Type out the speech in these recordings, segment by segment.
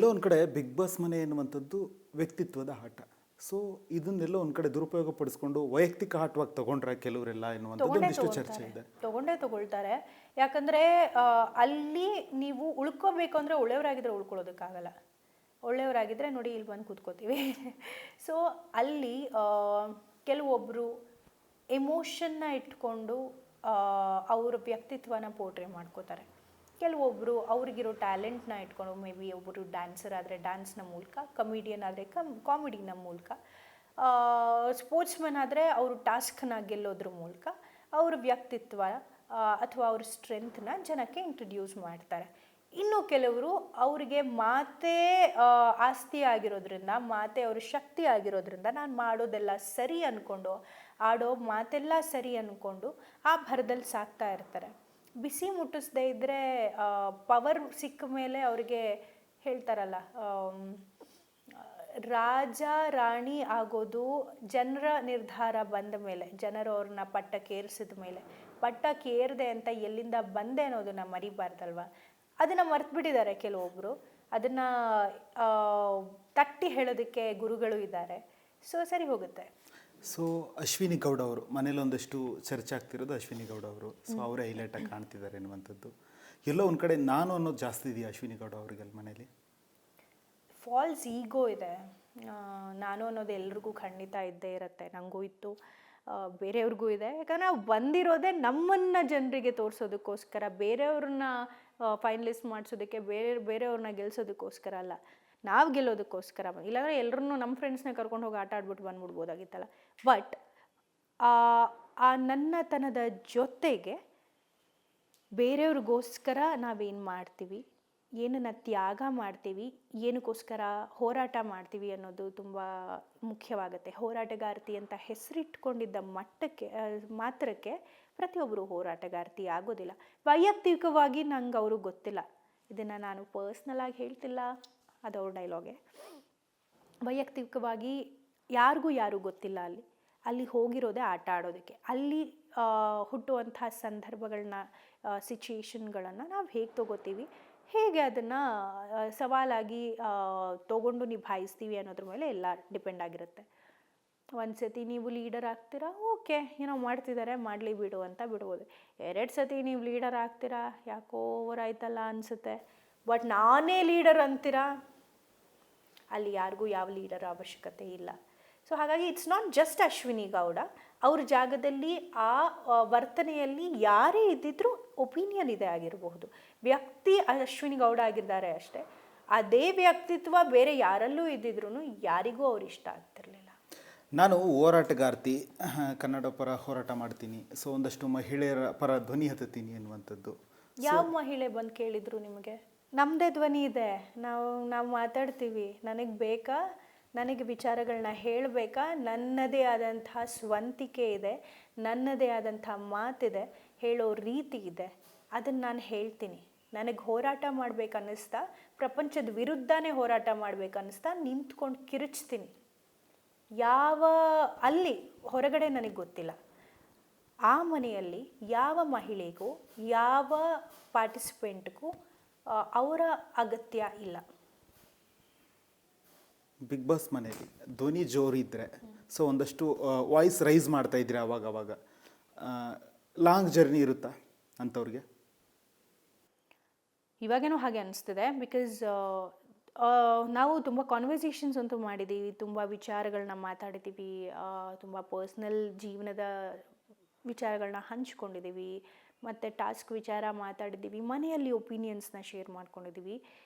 ಎಲ್ಲೋ ಒಂದು ಕಡೆ big boss ಮನೆ ಎನ್ನುವಂಥದ್ದು ವ್ಯಕ್ತಿತ್ವದ ಆಟ. ಸೊ ಇದನ್ನೆಲ್ಲೋ ಒಂದು ಕಡೆ ದುರುಪಯೋಗ ಪಡಿಸ್ಕೊಂಡು ವೈಯಕ್ತಿಕ ಆಟವಾಗಿ ತಗೊಂಡ್ರೆ ಕೆಲವರೆಲ್ಲ ಎನ್ನುವಂಥದ್ದು ಒಂದಿಷ್ಟು ಚರ್ಚೆ ಇದೆ. ತಗೊಳ್ತಾರೆ. ಯಾಕಂದರೆ ಅಲ್ಲಿ ನೀವು ಉಳ್ಕೋಬೇಕು ಅಂದರೆ ಒಳ್ಳೆಯವರಾಗಿದ್ದರೆ ಉಳ್ಕೊಳ್ಳೋದಕ್ಕಾಗಲ್ಲ. ಒಳ್ಳೆಯವರಾಗಿದ್ದರೆ ನೋಡಿ ಇಲ್ಲಿ ಬಂದು ಕೂತ್ಕೋತೀವಿ. ಸೊ ಅಲ್ಲಿ ಕೆಲವೊಬ್ಬರು ಎಮೋಷನ್ನ ಇಟ್ಕೊಂಡು ಅವ್ರ ವ್ಯಕ್ತಿತ್ವನ ಪೋರ್ಟ್ರೇ ಮಾಡ್ಕೋತಾರೆ. ಕೆಲವೊಬ್ಬರು ಅವ್ರಿಗಿರೋ ಟ್ಯಾಲೆಂಟ್ನ ಇಟ್ಕೊಂಡು, ಮೇ ಬಿ ಒಬ್ಬರು ಡ್ಯಾನ್ಸರ್ ಆದರೆ ಡ್ಯಾನ್ಸ್ನ ಮೂಲಕ, ಕಮಿಡಿಯನ್ ಆದರೆ ಕಾಮಿಡಿನ ಮೂಲಕ, ಸ್ಪೋರ್ಟ್ಸ್ಮನ್ ಆದರೆ ಅವರು ಟಾಸ್ಕ್ನ ಗೆಲ್ಲೋದ್ರ ಮೂಲಕ ಅವ್ರ ವ್ಯಕ್ತಿತ್ವ ಅಥವಾ ಅವ್ರ ಸ್ಟ್ರೆಂತ್ನ ಜನಕ್ಕೆ ಇಂಟ್ರಡ್ಯೂಸ್ ಮಾಡ್ತಾರೆ. ಇನ್ನು ಕೆಲವರು ಅವರಿಗೆ ಮಾತೇ ಆಸ್ತಿ ಆಗಿರೋದ್ರಿಂದ, ಮಾತೇ ಅವ್ರ ಶಕ್ತಿ ಆಗಿರೋದ್ರಿಂದ ನಾನು ಮಾಡೋದೆಲ್ಲ ಸರಿ ಅಂದ್ಕೊಂಡು, ಆಡೋ ಮಾತೆಲ್ಲ ಸರಿ ಅಂದ್ಕೊಂಡು ಆ ಭರದಲ್ಲಿ ಸಾಕ್ತಾ ಇರ್ತಾರೆ. ಬಿಸಿ ಮುಟ್ಟಿಸ್ದೇ ಇದ್ದರೆ ಪವರ್ ಸಿಕ್ಕ ಮೇಲೆ ಅವ್ರಿಗೆ ಹೇಳ್ತಾರಲ್ಲ, ರಾಜ ರಾಣಿ ಆಗೋದು ಜನರ ನಿರ್ಧಾರ ಬಂದ ಮೇಲೆ, ಜನರು ಅವ್ರನ್ನ ಪಟ್ಟಕ್ಕೇರಿಸಿದ ಮೇಲೆ. ಪಟ್ಟಕ್ಕೇರಿದೆ ಅಂತ ಎಲ್ಲಿಂದ ಬಂದೆ ಅನ್ನೋದನ್ನ ಮರಿಬಾರ್ದಲ್ವ. ಅದನ್ನು ಮರ್ತ್ಬಿಟ್ಟಿದ್ದಾರೆ ಕೆಲವೊಬ್ಬರು. ಅದನ್ನು ತಟ್ಟಿ ಹೇಳೋದಕ್ಕೆ ಗುರುಗಳು ಇದ್ದಾರೆ. ಸೊ ಸರಿ ಹೋಗುತ್ತೆ. ಸೊ ಅಶ್ವಿನಿ ಗೌಡ ಅವರು ಮನೇಲಿ ಒಂದಷ್ಟು ಚರ್ಚೆ ಆಗ್ತಿರೋದು ಅಶ್ವಿನಿ ಗೌಡ ಅವರು. ಸೊ ಅವರೇ ಹೈಲೈಟಾಗಿ ಕಾಣ್ತಿದ್ದಾರೆ ಎನ್ನುವಂಥದ್ದು. ಎಲ್ಲೋ ಒಂದು ಕಡೆ ನಾನು ಅನ್ನೋದು ಜಾಸ್ತಿ ಇದೆಯಾ ಅಶ್ವಿನಿ ಗೌಡ ಅವರಿಗೆ ಅಲ್ಲಿ ಮನೇಲಿ? ಫಾಲ್ಸ್ ಈಗೋ ಇದೆ. ನಾನು ಅನ್ನೋದು ಎಲ್ರಿಗೂ ಖಂಡಿತ ಇದ್ದೇ ಇರುತ್ತೆ. ನನಗೂ ಇತ್ತು, ಬೇರೆಯವ್ರಿಗೂ ಇದೆ. ಯಾಕಂದರೆ ನಾವು ಬಂದಿರೋದೇ ನಮ್ಮನ್ನು ಜನರಿಗೆ ತೋರಿಸೋದಕ್ಕೋಸ್ಕರ, ಬೇರೆಯವ್ರನ್ನ ಫೈನಲಿಸ್ಟ್ ಮಾಡಿಸೋದಕ್ಕೆ, ಬೇರೆಯವ್ರನ್ನ ಗೆಲ್ಸೋದಕ್ಕೋಸ್ಕರ ಅಲ್ಲ, ನಾವು ಗೆಲ್ಲೋದಕ್ಕೋಸ್ಕರ. ಇಲ್ಲಾಂದರೆ ಎಲ್ಲರನ್ನೂ ನಮ್ಮ ಫ್ರೆಂಡ್ಸ್ನ ಕರ್ಕೊಂಡು ಹೋಗಿ ಆಟ ಆಡ್ಬಿಟ್ಟು ಬಂದ್ಬಿಡ್ಬೋದಾಗಿತ್ತಲ್ಲ. ಬಟ್ ಆ ನನ್ನತನದ ಜೊತೆಗೆ ಬೇರೆಯವ್ರಿಗೋಸ್ಕರ ನಾವೇನು ಮಾಡ್ತೀವಿ, ಏನನ್ನು ತ್ಯಾಗ ಮಾಡ್ತೀವಿ, ಏನಕ್ಕೋಸ್ಕರ ಹೋರಾಟ ಮಾಡ್ತೀವಿ ಅನ್ನೋದು ತುಂಬ ಮುಖ್ಯವಾಗುತ್ತೆ. ಹೋರಾಟಗಾರ್ತಿ ಅಂತ ಹೆಸರಿಟ್ಕೊಂಡಿದ್ದ ಮಾತ್ರಕ್ಕೆ ಪ್ರತಿಯೊಬ್ಬರು ಹೋರಾಟಗಾರ್ತಿ ಆಗೋದಿಲ್ಲ. ವೈಯಕ್ತಿಕವಾಗಿ ನಂಗೆ ಅವರು ಗೊತ್ತಿಲ್ಲ, ಇದನ್ನು ನಾನು ಪರ್ಸ್ನಲಾಗಿ ಹೇಳ್ತಿಲ್ಲ, ಅದು ಅವ್ರ ಡೈಲಾಗೆ. ವೈಯಕ್ತಿಕವಾಗಿ ಯಾರಿಗೂ ಗೊತ್ತಿಲ್ಲ. ಅಲ್ಲಿ ಹೋಗಿರೋದೇ ಆಟ ಆಡೋದಕ್ಕೆ. ಅಲ್ಲಿ ಹುಟ್ಟುವಂಥ ಸಂದರ್ಭಗಳನ್ನ, ಸಿಚುಯೇಷನ್ಗಳನ್ನು ನಾವು ಹೇಗೆ ತೊಗೋತೀವಿ, ಹೇಗೆ ಅದನ್ನು ಸವಾಲಾಗಿ ತೊಗೊಂಡು ನಿಭಾಯಿಸ್ತೀವಿ ಅನ್ನೋದ್ರ ಮೇಲೆ ಎಲ್ಲ ಡಿಪೆಂಡ್ ಆಗಿರುತ್ತೆ. ಒಂದು ಸತಿ ನೀವು ಲೀಡರ್ ಆಗ್ತೀರಾ, ಓಕೆ ಏನೋ ಮಾಡ್ತಿದ್ದಾರೆ ಮಾಡಲಿ ಬಿಡು ಅಂತ ಬಿಡ್ಬೋದು. 2 ಸತಿ ನೀವು ಲೀಡರ್ ಆಗ್ತೀರಾ, ಯಾಕೋ ಓವರ್ ಆಯ್ತಲ್ಲ ಅನಿಸುತ್ತೆ, ಬಟ್ ನಾನೇ ಲೀಡರ್ ಅಂತೀರಾ, ಅಲ್ಲಿ ಯಾರಿಗೂ ಯಾವ ಲೀಡರ್ ಅವಶ್ಯಕತೆ ಇಲ್ಲ. ಸೊ ಹಾಗಾಗಿ it's not just Ashwini Gowda. ಅವ್ರ ಜಾಗದಲ್ಲಿ ಆ ವರ್ತನೆಯಲ್ಲಿ ಯಾರೇ ಇದ್ದಿದ್ರೂ ಒಪಿನಿಯನ್ ಇದೆ ಆಗಿರಬಹುದು. ವ್ಯಕ್ತಿ ಅಶ್ವಿನಿ ಗೌಡ ಆಗಿದ್ದಾರೆ ಅಷ್ಟೇ. ಅದೇ ವ್ಯಕ್ತಿತ್ವ ಬೇರೆ ಯಾರಲ್ಲೂ ಇದ್ದಿದ್ರು ಯಾರಿಗೂ ಅವ್ರು ಇಷ್ಟ ಆಗ್ತಿರ್ಲಿಲ್ಲ. ನಾನು ಹೋರಾಟಗಾರ್ತಿ, ಕನ್ನಡ ಪರ ಹೋರಾಟ ಮಾಡ್ತೀನಿ, ಸೊ ಒಂದಷ್ಟು ಮಹಿಳೆಯರ ಪರ ಧ್ವನಿ ಹತ್ತೀನಿ ಎನ್ನುವಂಥದ್ದು. ಯಾವ ಮಹಿಳೆ ಬಂದು ಕೇಳಿದ್ರು ನಿಮಗೆ? ನಮ್ಮದೇ ಧ್ವನಿ ಇದೆ, ನಾವು ಮಾತಾಡ್ತೀವಿ. ನನಗೆ ಬೇಕಾ, ನನಗೆ ವಿಚಾರಗಳನ್ನ ಹೇಳಬೇಕಾ, ನನ್ನದೇ ಆದಂತಹ ಸ್ವಂತಿಕೆ ಇದೆ, ನನ್ನದೇ ಆದಂಥ ಮಾತಿದೆ, ಹೇಳೋ ರೀತಿ ಇದೆ, ಅದನ್ನು ನಾನು ಹೇಳ್ತೀನಿ. ನನಗೆ ಹೋರಾಟ ಮಾಡ್ಬೇಕನ್ನಿಸ್ತಾ, ಪ್ರಪಂಚದ ವಿರುದ್ಧನೇ ಹೋರಾಟ ಮಾಡ್ಬೇಕನ್ನಿಸ್ತಾ ನಿಂತ್ಕೊಂಡು ಕಿರುಚ್ತೀನಿ. ಅಲ್ಲಿ ಹೊರಗಡೆ ನನಗೆ ಗೊತ್ತಿಲ್ಲ. ಆ ಮನೆಯಲ್ಲಿ ಯಾವ ಮಹಿಳೆಗೂ, ಯಾವ ಪಾರ್ಟಿಸಿಪೆಂಟ್ಗೂ ಅವರ ಅಗತ್ಯ ಇಲ್ಲ. ಬಿಗ್ ಬಾಸ್ ಮನೆಯಲ್ಲಿ ಧ್ವನಿ ಜೋರಿದ್ದರೆ, ಸೊ ಒಂದಷ್ಟು ವಾಯ್ಸ್ ರೈಸ್ ಮಾಡ್ತಾ ಇದ್ರೆ ಅವಾಗ ಲಾಂಗ್ ಜರ್ನಿ ಇರುತ್ತಾ ಅಂಥವ್ರಿಗೆ? ಇವಾಗೇನೋ ಹಾಗೆ ಅನಿಸ್ತಿದೆ. ಬಿಕಾಸ್ ನಾವು ತುಂಬ ಕಾನ್ವರ್ಸೇಷನ್ಸ್ ಅಂತೂ ಮಾಡಿದ್ದೀವಿ, ತುಂಬ ವಿಚಾರಗಳನ್ನ ಮಾತಾಡಿದ್ದೀವಿ, ತುಂಬ ಪರ್ಸ್ನಲ್ ಜೀವನದ ವಿಚಾರಗಳನ್ನ ಹಂಚ್ಕೊಂಡಿದ್ದೀವಿ, ಮತ್ತು ಟಾಸ್ಕ್ ವಿಚಾರ ಮಾತಾಡಿದ್ದೀವಿ, ಮನೆಯಲ್ಲಿ ಒಪಿನಿಯನ್ಸ್ನ ಶೇರ್ ಮಾಡ್ಕೊಂಡಿದ್ದೀವಿ.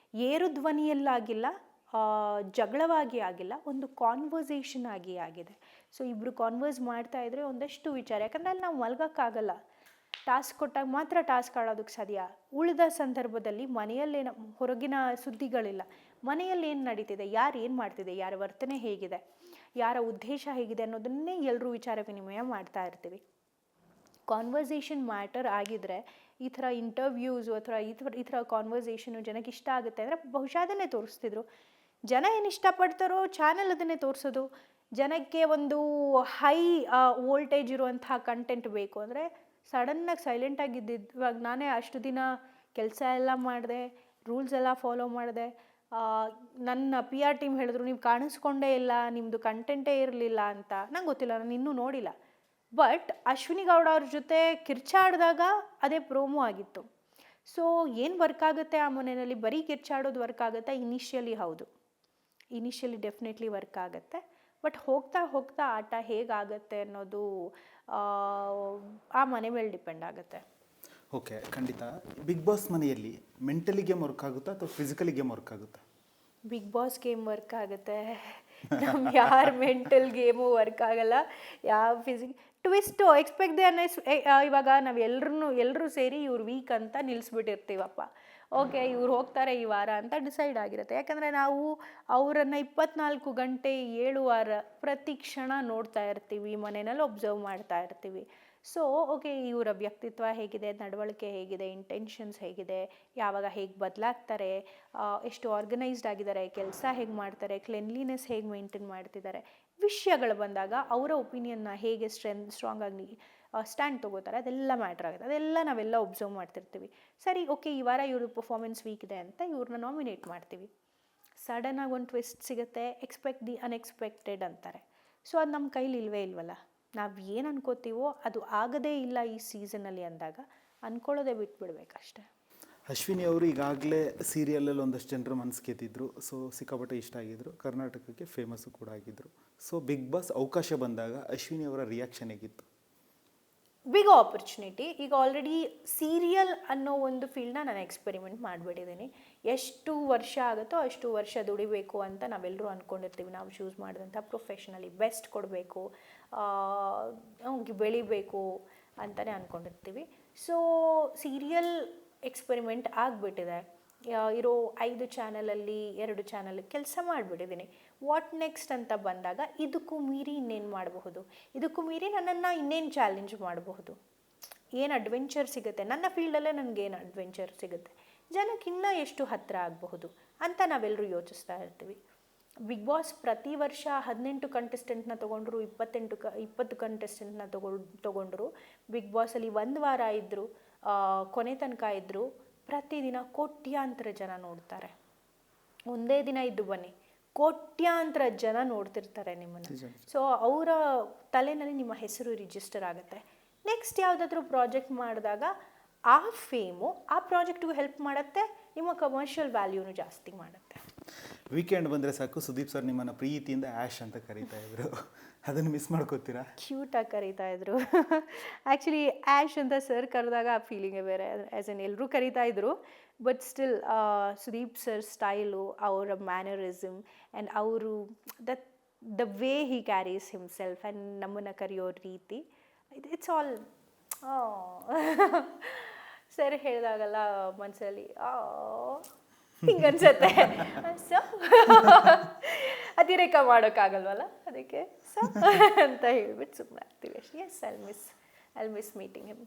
ಏರು ಧ್ವನಿಯಲ್ಲಾಗಿಲ್ಲ, ಜಗಳವಾಗಿ ಆಗಿಲ್ಲ, ಒಂದು ಕಾನ್ವರ್ಸೇಷನ್ ಆಗಿದೆ. ಸೊ ಇಬ್ಬರು ಕಾನ್ವರ್ಸ್ ಮಾಡ್ತಾ ಇದ್ರೆ ಒಂದಷ್ಟು ವಿಚಾರ, ಯಾಕಂದರೆ ಅಲ್ಲಿ ನಾವು ಮಲ್ಗೋಕ್ಕಾಗಲ್ಲ. ಟಾಸ್ಕ್ ಕೊಟ್ಟಾಗ ಮಾತ್ರ ಟಾಸ್ಕ್ ಆಡೋದಕ್ಕೆ ಸಾಧ್ಯ. ಉಳಿದ ಸಂದರ್ಭದಲ್ಲಿ ಮನೆಯಲ್ಲೇನು ಹೊರಗಿನ ಸುದ್ದಿಗಳಿಲ್ಲ. ಮನೆಯಲ್ಲಿ ಏನು ನಡೀತಿದೆ, ಯಾರು ಏನು ಮಾಡ್ತಿದೆ, ಯಾರ ವರ್ತನೆ ಹೇಗಿದೆ, ಯಾರ ಉದ್ದೇಶ ಹೇಗಿದೆ ಅನ್ನೋದನ್ನೇ ಎಲ್ಲರೂ ವಿಚಾರ ವಿನಿಮಯ ಮಾಡ್ತಾ ಇರ್ತೀವಿ. ಕಾನ್ವರ್ಸೇಷನ್ ಮ್ಯಾಟರ್ ಆಗಿದ್ರೆ ಈ ಥರ ಇಂಟರ್ವ್ಯೂಸು ಅಥವಾ ಈ ಥರ ಕಾನ್ವರ್ಸೇಷನು ಜನಕ್ಕೆ ಇಷ್ಟ ಆಗುತ್ತೆ ಅಂದರೆ ಬಹುಶಃ ಅದನ್ನೇ ತೋರಿಸ್ತಿದ್ರು. ಜನ ಏನು ಇಷ್ಟಪಡ್ತಾರೋ ಚಾನಲ್ ಅದನ್ನೇ ತೋರಿಸೋದು. ಜನಕ್ಕೆ ಒಂದು ಹೈ ವೋಲ್ಟೇಜ್ ಇರುವಂಥ ಕಂಟೆಂಟ್ ಬೇಕು ಅಂದರೆ ಸಡನ್ನಾಗಿ ಸೈಲೆಂಟಾಗಿದ್ದಿದ್ದು. ಇವಾಗ ನಾನೇ ಅಷ್ಟು ದಿನ ಕೆಲಸ ಎಲ್ಲ ಮಾಡಿದೆ, ರೂಲ್ಸ್ ಎಲ್ಲ ಫಾಲೋ ಮಾಡಿದೆ, ನನ್ನ ಪಿ ಆರ್ ಟೀಮ್ ಹೇಳಿದ್ರು ನೀವು ಕಾಣಿಸ್ಕೊಂಡೇ ಇಲ್ಲ, ನಿಮ್ಮದು ಕಂಟೆಂಟೇ ಇರಲಿಲ್ಲ ಅಂತ. ನಂಗೆ ಗೊತ್ತಿಲ್ಲ, ನಾನು ಇನ್ನೂ ನೋಡಿಲ್ಲ. ಬಟ್ ಅಶ್ವಿನಿ ಗೌಡ ಅವ್ರ ಜೊತೆ ಕಿರ್ಚಾಡಿದಾಗ ಅದೇ ಪ್ರೋಮೋ ಆಗಿತ್ತು. ಸೊ ಏನು ವರ್ಕ್ ಆಗುತ್ತೆ ಆ ಮನೆಯಲ್ಲಿ, ಬರೀ ಕಿರ್ಚಾಡೋದು ವರ್ಕ್ ಆಗುತ್ತೆ ಇನಿಷಿಯಲಿ. ಹೌದು, ಇನಿಷಿಯಲಿ ಡೆಫಿನೆಟ್ಲಿ ವರ್ಕ್ ಆಗುತ್ತೆ. ಬಟ್ ಹೋಗ್ತಾ ಹೋಗ್ತಾ ಆಟ ಹೇಗಾಗತ್ತೆ ಅನ್ನೋದು ಆ ಮನೆ ಮೇಲೆ ಡಿಪೆಂಡ್ ಆಗುತ್ತೆ. ಓಕೆ, ಖಂಡಿತ. ಬಿಗ್ ಬಾಸ್ ಮನೆಯಲ್ಲಿ ಮೆಂಟಲಿ ಗೇಮ್ ವರ್ಕ್ ಆಗುತ್ತಾ ಅಥವಾ ಫಿಸಿಕಲಿ ಗೇಮ್ ವರ್ಕ್ ಆಗುತ್ತಾ? ಬಿಗ್ ಬಾಸ್ ಗೇಮ್ ವರ್ಕ್ ಆಗುತ್ತೆ. ನಮ್ಮ ಯಾರ ಮೆಂಟಲ್ ಗೇಮು ವರ್ಕ್ ಆಗಲ್ಲ, ಯಾವ ಟ್ವಿಸ್ಟು ಎಕ್ಸ್ಪೆಕ್ಟ್ ದೇ ಅನ್ನೋ. ಇವಾಗ ನಾವು ಎಲ್ಲರೂ ಸೇರಿ ಇವ್ರು ವೀಕ್ ಅಂತ ನಿಲ್ಲಿಸ್ಬಿಟ್ಟಿರ್ತೀವಪ್ಪ. ಓಕೆ, ಇವ್ರು ಹೋಗ್ತಾರೆ ಈ ವಾರ ಅಂತ ಡಿಸೈಡ್ ಆಗಿರುತ್ತೆ. ಯಾಕಂದರೆ ನಾವು ಅವರನ್ನು 24 ಗಂಟೆ 7 ವಾರ ಪ್ರತಿ ಕ್ಷಣ ನೋಡ್ತಾ ಇರ್ತೀವಿ, ಮನೆಯಲ್ಲಿ ಒಬ್ಸರ್ವ್ ಮಾಡ್ತಾ ಇರ್ತೀವಿ. ಸೊ ಓಕೆ, ಇವರ ವ್ಯಕ್ತಿತ್ವ ಹೇಗಿದೆ, ನಡವಳಿಕೆ ಹೇಗಿದೆ, ಇಂಟೆನ್ಷನ್ಸ್ ಹೇಗಿದೆ, ಯಾವಾಗ ಹೇಗೆ ಬದಲಾಗ್ತಾರೆ, ಎಷ್ಟು ಆರ್ಗನೈಸ್ಡ್ ಆಗಿದ್ದಾರೆ, ಕೆಲಸ ಹೇಗೆ ಮಾಡ್ತಾರೆ, ಕ್ಲೆನ್ಲಿನೆಸ್ ಹೇಗೆ ಮೇಂಟೈನ್ ಮಾಡ್ತಿದ್ದಾರೆ, ವಿಷಯಗಳು ಬಂದಾಗ ಅವರ ಒಪಿನಿಯನ್ನ ಹೇಗೆ ಸ್ಟ್ರಾಂಗ್ ಆಗಿ ಸ್ಟ್ಯಾಂಡ್ ತೊಗೋತಾರೆ, ಅದೆಲ್ಲ ಮ್ಯಾಟ್ರ್ ಆಗುತ್ತೆ. ಅದೆಲ್ಲ ನಾವೆಲ್ಲ ಒಬ್ಸರ್ವ್ ಮಾಡ್ತಿರ್ತೀವಿ. ಸರಿ, ಓಕೆ, ಈ ವಾರ ಇವ್ರ ಪರ್ಫಾರ್ಮೆನ್ಸ್ ವೀಕ್ ಇದೆ ಅಂತ ಇವ್ರನ್ನ ನಾಮಿನೇಟ್ ಮಾಡ್ತೀವಿ. ಸಡನ್ನಾಗಿ ಒಂದು ಟ್ವಿಸ್ಟ್ ಸಿಗುತ್ತೆ, ಎಕ್ಸ್ಪೆಕ್ಟ್ ದಿ ಅನ್ಎಕ್ಸ್ಪೆಕ್ಟೆಡ್ ಅಂತಾರೆ. ಸೊ ಅದು ನಮ್ಮ ಕೈಲಿ ಇಲ್ವಲ್ಲ. ನಾವು ಏನು ಅನ್ಕೋತೀವೋ ಅದು ಆಗದೇ ಇಲ್ಲ ಈ ಸೀಸನಲ್ಲಿ ಅಂದಾಗ ಅಂದ್ಕೊಳ್ಳೋದೇ ಬಿಟ್ಬಿಡ್ಬೇಕಷ್ಟೆ. ಅಶ್ವಿನಿ ಅವರು ಈಗಾಗಲೇ ಸೀರಿಯಲಲ್ಲಿ ಒಂದಷ್ಟು ಜನರು ಮನಸ್ಸು ಗೆದ್ದಿದ್ರು. ಸೊ ಸಿಕ್ಕಾಪಟ್ಟೆ ಇಷ್ಟ ಆಗಿದ್ರು, ಕರ್ನಾಟಕಕ್ಕೆ ಫೇಮಸ್ಸು ಕೂಡ ಆಗಿದ್ದರು. ಸೊ ಬಿಗ್ ಬಾಸ್ ಅವಕಾಶ ಬಂದಾಗ ಅಶ್ವಿನಿ ಅವರ ರಿಯಾಕ್ಷನ್ ಹೇಗಿತ್ತು? Big opportunity. ಈಗ ಆಲ್ರೆಡಿ ಸೀರಿಯಲ್ ಅನ್ನೋ ಒಂದು ಫೀಲ್ಡ್ನ ನಾನು ಎಕ್ಸ್ಪೆರಿಮೆಂಟ್ ಮಾಡಿಬಿಟ್ಟಿದ್ದೀನಿ. ಎಷ್ಟು ವರ್ಷ ಆಗುತ್ತೋ ಅಷ್ಟು ವರ್ಷ ದುಡಿಬೇಕು ಅಂತ ನಾವೆಲ್ಲರೂ ಅಂದ್ಕೊಂಡಿರ್ತೀವಿ. ನಾವು ಚೂಸ್ ಮಾಡಿದಂಥ ಪ್ರೊಫೆಷನಲಿ ಬೆಸ್ಟ್ ಕೊಡಬೇಕು, ಬೆಳಿಬೇಕು ಅಂತಲೇ ಅಂದ್ಕೊಂಡಿರ್ತೀವಿ. ಸೊ ಸೀರಿಯಲ್ ಎಕ್ಸ್ಪೆರಿಮೆಂಟ್ ಆಗಿಬಿಟ್ಟಿದೆ. ಇರೋ 5 ಚಾನಲಲ್ಲಿ 2 ಚಾನಲ್ ಕೆಲಸ ಮಾಡಿಬಿಟ್ಟಿದ್ದೀನಿ. ವಾಟ್ ನೆಕ್ಸ್ಟ್ ಅಂತ ಬಂದಾಗ ಇದಕ್ಕೂ ಮೀರಿ ಇನ್ನೇನು ಮಾಡಬಹುದು, ಇದಕ್ಕೂ ಮೀರಿ ನನ್ನನ್ನು ಇನ್ನೇನು ಚಾಲೆಂಜ್ ಮಾಡಬಹುದು, ಏನು ಅಡ್ವೆಂಚರ್ ಸಿಗುತ್ತೆ, ನನ್ನ ಫೀಲ್ಡಲ್ಲೇ ನನಗೇನು ಅಡ್ವೆಂಚರ್ ಸಿಗುತ್ತೆ, ಜನಕ್ಕೆ ಇನ್ನೂ ಎಷ್ಟು ಹತ್ತಿರ ಆಗಬಹುದು ಅಂತ ನಾವೆಲ್ಲರೂ ಯೋಚಿಸ್ತಾ ಇರ್ತೀವಿ. ಬಿಗ್ ಬಾಸ್ ಪ್ರತಿ ವರ್ಷ 18 ಕಂಟೆಸ್ಟೆಂಟ್ನ ತೊಗೊಂಡ್ರು, 20 ಕಂಟೆಸ್ಟೆಂಟ್ನ ತೊಗೊಂಡ್ರು. ಬಿಗ್ ಬಾಸಲ್ಲಿ 1 ವಾರ ಇದ್ದರು, ಕೊನೆ ತನಕ ಇದ್ದರು. ಪ್ರತಿದಿನ ಕೋಟ್ಯಾಂತರ ಜನ ನೋಡ್ತಾರೆ. ಒಂದೇ ದಿನ ಇದ್ದು ಬನ್ನಿ, ಕೋಟ್ಯಾಂತರ ಜನ ನೋಡ್ತಿರ್ತಾರೆ ನಿಮ್ಮನ್ನು. ಸೊ ಅವರ ತಲೆಯಲ್ಲಿ ನಿಮ್ಮ ಹೆಸರು ರಿಜಿಸ್ಟರ್ ಆಗುತ್ತೆ. ನೆಕ್ಸ್ಟ್ ಯಾವುದಾದ್ರೂ ಪ್ರಾಜೆಕ್ಟ್ ಮಾಡಿದಾಗ ಆ ಫೇಮು ಆ ಪ್ರಾಜೆಕ್ಟಿಗೂ ಹೆಲ್ಪ್ ಮಾಡುತ್ತೆ, ನಿಮ್ಮ ಕಮರ್ಷಿಯಲ್ ವ್ಯಾಲ್ಯೂನು ಜಾಸ್ತಿ ಮಾಡುತ್ತೆ. ವೀಕೆಂಡ್ ಬಂದರೆ ಸಾಕು ಸುದೀಪ್ ಸರ್ ನಿಮ್ಮನ್ನು ಪ್ರೀತಿಯಿಂದ ಆ್ಯಶ್ ಅಂತ ಕರೀತಾ ಇದ್ರು, ಅದನ್ನು ಮಿಸ್ ಮಾಡ್ಕೋತೀರಾ? ಕ್ಯೂಟಾಗಿ ಕರೀತಾ ಇದ್ರು. ಆ್ಯಕ್ಚುಲಿ ಆ್ಯಶ್ ಅಂತ ಸರ್ ಕರೆದಾಗ ಆ ಫೀಲಿಂಗೇ ಬೇರೆ. ಆ್ಯಸ್ ಎನ್ ಎಲ್ಲರೂ ಕರೀತಾ ಇದ್ರು, but still Sudeep sir style, ಅವರ ಮ್ಯಾನರಿಸಮ್ ಆ್ಯಂಡ್ ಅವರು the way he carries himself and ನಮ್ಮನ್ನು ಕರೆಯೋ ರೀತಿ, ಇಟ್ಸ್ ಆಲ್ ಸರ್ ಹೇಳಿದಾಗಲ್ಲ ಮನಸ್ಸಲ್ಲಿ ಹಿಂಗನ್ಸತ್ತೆ. ಸೊ ಅತಿರೇಕ ಮಾಡೋಕ್ಕಾಗಲ್ವಲ್ಲ, ಅದಕ್ಕೆ ಸೊ ಅಂತ ಹೇಳ್ಬಿಟ್ಟು ಸುಮ್ಮನೆ ಆಗ್ತೀವಿ ಅಷ್ಟೇ. Yes, I miss meeting him.